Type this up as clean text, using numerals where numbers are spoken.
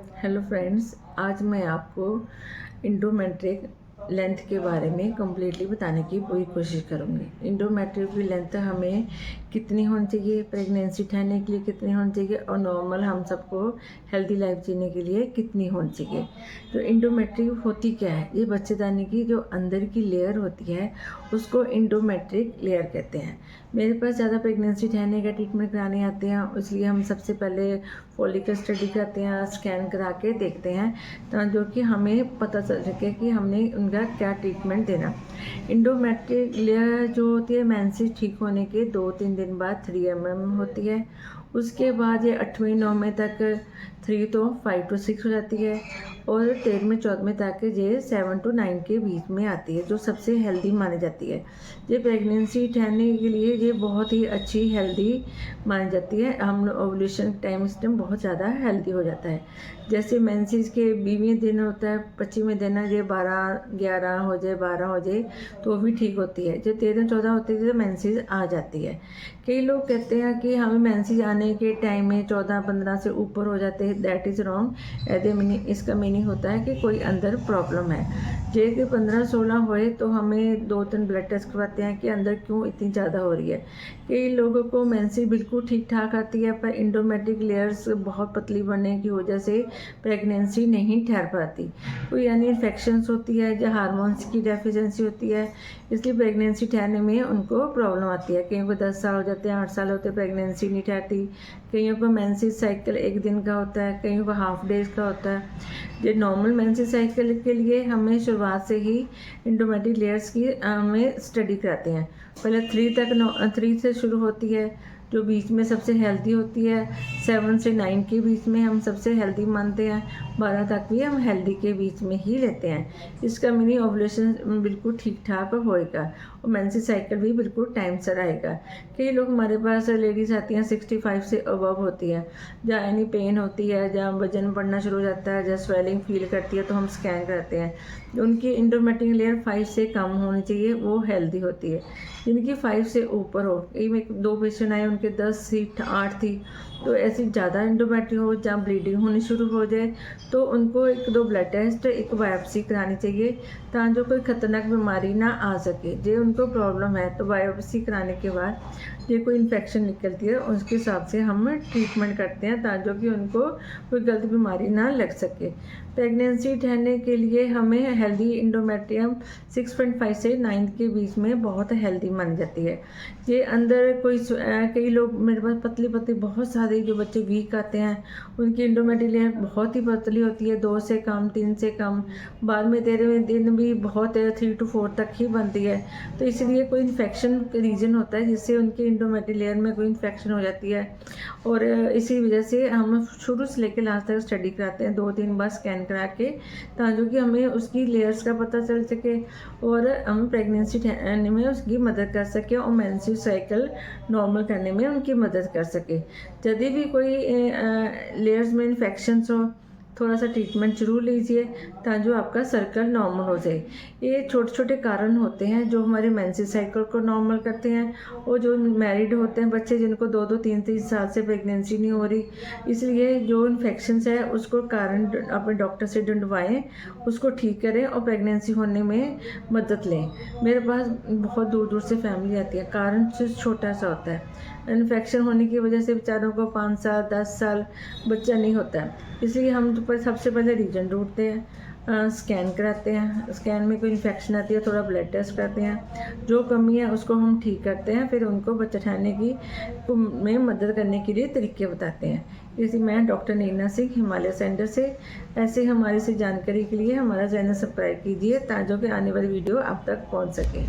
Hello friends, आज मैं आपको इंडोमेट्रिक लेंथ के बारे में कम्प्लीटली बताने की पूरी कोशिश करूँगी। इंडोमेट्रिक की लेंथ हमें कितनी होनी चाहिए, प्रेगनेंसी ठहरने के लिए कितनी होनी चाहिए और नॉर्मल हम सबको हेल्दी लाइफ जीने के लिए कितनी होनी चाहिए। तो इंडोमेट्रिक होती क्या है? ये बच्चेदानी की जो अंदर की लेयर होती है उसको इंडोमेट्रिक लेयर कहते हैं। मेरे पास ज़्यादा प्रेगनेंसी ठहरने का ट्रीटमेंट कराने आते हैं, इसलिए हम सबसे पहले फॉलिकल स्टडी करते हैं, स्कैन करा के देखते हैं तो जो कि हमें पता चल सके कि हमने उनका क्या ट्रीटमेंट देना। इंडोमेट्रिक लेयर जो होती है मेंसेस ठीक होने के 2-3 दिन बाद 3 mm होती है। उसके बाद ये 8वें 9वें तक 3 तो 5 to 6 हो जाती है और 13वें 14वें तक ये 7 to 9 के बीच में आती है, जो सबसे हेल्दी मानी जाती है। ये प्रेगनेंसी ठहरने के लिए ये बहुत ही अच्छी हेल्दी मानी जाती है। हम ओवुलेशन टाइम सिस्टम बहुत ज़्यादा हेल्दी हो जाता है। जैसे मेंसेस के 20वें दिन होता है, 25वें दिन है, ये 12-11 हो जाए, 12 हो जाए तो भी ठीक होती है। जो 13-14 होती है तो मेंसेस आ जाती है। कई लोग कहते हैं कि हमें मेंसेस आने के टाइम में 14-15 से ऊपर हो जाते हैं, दैट इज़ रॉन्ग। इसका मीनिंग होता है कि कोई अंदर प्रॉब्लम है। जे कि 15-16 होए तो हमें 2-3 ब्लड टेस्ट करवाते हैं कि अंदर क्यों इतनी ज़्यादा हो रही है। कई लोगों को मेंसेस बिल्कुल ठीक ठाक आती है, पर इंडोमेट्रिक लेयर्स बहुत पतली बनने की वजह से प्रेगनेंसी नहीं ठहर पाती। कोई यानी इन्फेक्शंस होती है या हार्मोन्स की डेफिशिएंसी होती है, इसलिए प्रेगनेंसी ठहरने में उनको प्रॉब्लम आती है। कईयों को 10 साल हो जाते हैं, 8 साल होते हैं, प्रेगनेंसी नहीं ठहरती। कईयों को मेंसेस साइकिल 1 दिन का होता है, कईयों को हाफ डेज का होता है। ये नॉर्मल मेंसेस साइकिल के लिए हमें शुरुआत से ही इंडोमेट्रिक लेयर्स की हमें स्टडी कराते हैं। पहले 3 से शुरू होती है, जो बीच में सबसे हेल्दी होती है। 7 से 9 के बीच में हम सबसे हेल्दी मानते हैं, 12 तक भी हम हेल्दी के बीच में ही लेते हैं। इसका मिनी ओवुलेशन बिल्कुल ठीक ठाक होएगा और मेंसेस साइकिल भी बिल्कुल टाइम से आएगा। कई लोग हमारे पास लेडीज़ आती हैं 65 से अबव होती है, जहाँ एनी पेन होती है, जहाँ वजन बढ़ना शुरू हो जाता है, जहाँ स्वेलिंग फील करती है तो हम स्कैन करते हैं। उनकी इंडोमेट्रिक लेयर 5 से कम होनी चाहिए, वो हेल्दी होती है। जिनकी 5 से ऊपर हो, एक 2 पेशेंट आए उनके 10 थी, 8 थी, तो ऐसी ज़्यादा इंडोमेट्रिक हो जहाँ ब्लीडिंग होनी शुरू हो जाए तो उनको 1-2 ब्लड टेस्ट, एक बायोप्सी करानी चाहिए ताकि जो कोई खतरनाक बीमारी ना आ सके। जो उनको प्रॉब्लम है तो बायोप्सी कराने के बाद ये कोई इन्फेक्शन निकलती है उसके हिसाब से हम ट्रीटमेंट करते हैं ताकि जो कि उनको कोई गलत बीमारी ना लग सके। प्रेगनेंसी ठहरने के लिए हमें हेल्दी इंडोमेट्रियम 6.5 से 9 के बीच में बहुत हेल्दी मानी जाती है। ये अंदर कई लोग मेरे पास पतली पतली बहुत सारे जो बच्चे वीक आते हैं, उनकी इंडोमेट्रिक लेयर बहुत ही पतली होती है, 2 से कम, 3 से कम, बाद में 13वें दिन भी बहुत 3 to 4 तक ही बनती है। तो इसलिए कोई इन्फेक्शन रीजन होता है जिससे उनकी इंडोमेट्रिक लेयर में कोई इन्फेक्शन हो जाती है और इसी वजह से हम शुरू से लेकर लास्ट तक स्टडी कराते हैं, 2-3 बार स्कैन करा के, ताकि कि हमें उसकी लेयर्स का पता चल सके और हम प्रेगनेंसी ठहरने में उसकी मदद कर सके और मेंसेस साइकिल नॉर्मल करने में उनकी मदद कर सके। यदि भी कोई लेयर्स में इन्फेक्शंस हो, थोड़ा सा ट्रीटमेंट जरूर लीजिए ताकि जो आपका सर्कल नॉर्मल हो जाए। ये छोटे छोटे कारण होते हैं जो हमारे मेंसेस साइकिल को नॉर्मल करते हैं, और जो मैरिड होते हैं बच्चे जिनको 2-2 3-3 साल से प्रेगनेंसी नहीं हो रही, इसलिए जो इन्फेक्शंस है उसको कारण अपने डॉक्टर से ढूंढवाएं, उसको ठीक करें और प्रेगनेंसी होने में मदद लें। मेरे पास बहुत दूर दूर से फैमिली आती है, कारण सिर्फ छोटा सा होता है, इन्फेक्शन होने की वजह से बेचारों को 5 साल 10 साल बच्चा नहीं होता है। इसलिए हम तो सबसे पहले रीजन ढूंढते हैं, स्कैन कराते हैं, स्कैन में कोई इन्फेक्शन आती है थोड़ा ब्लड टेस्ट करते हैं, जो कमी है उसको हम ठीक करते हैं, फिर उनको बच्चा ठहरने की में मदद करने के लिए तरीके बताते हैं। इसलिए मैं डॉक्टर नीना सिंह, हिमालय सेंटर से। ऐसे हमारे से जानकारी के लिए हमारा चैनल सब्सक्राइब कीजिए ताकि जो कि आने वाली वीडियो आप तक पहुंच सके।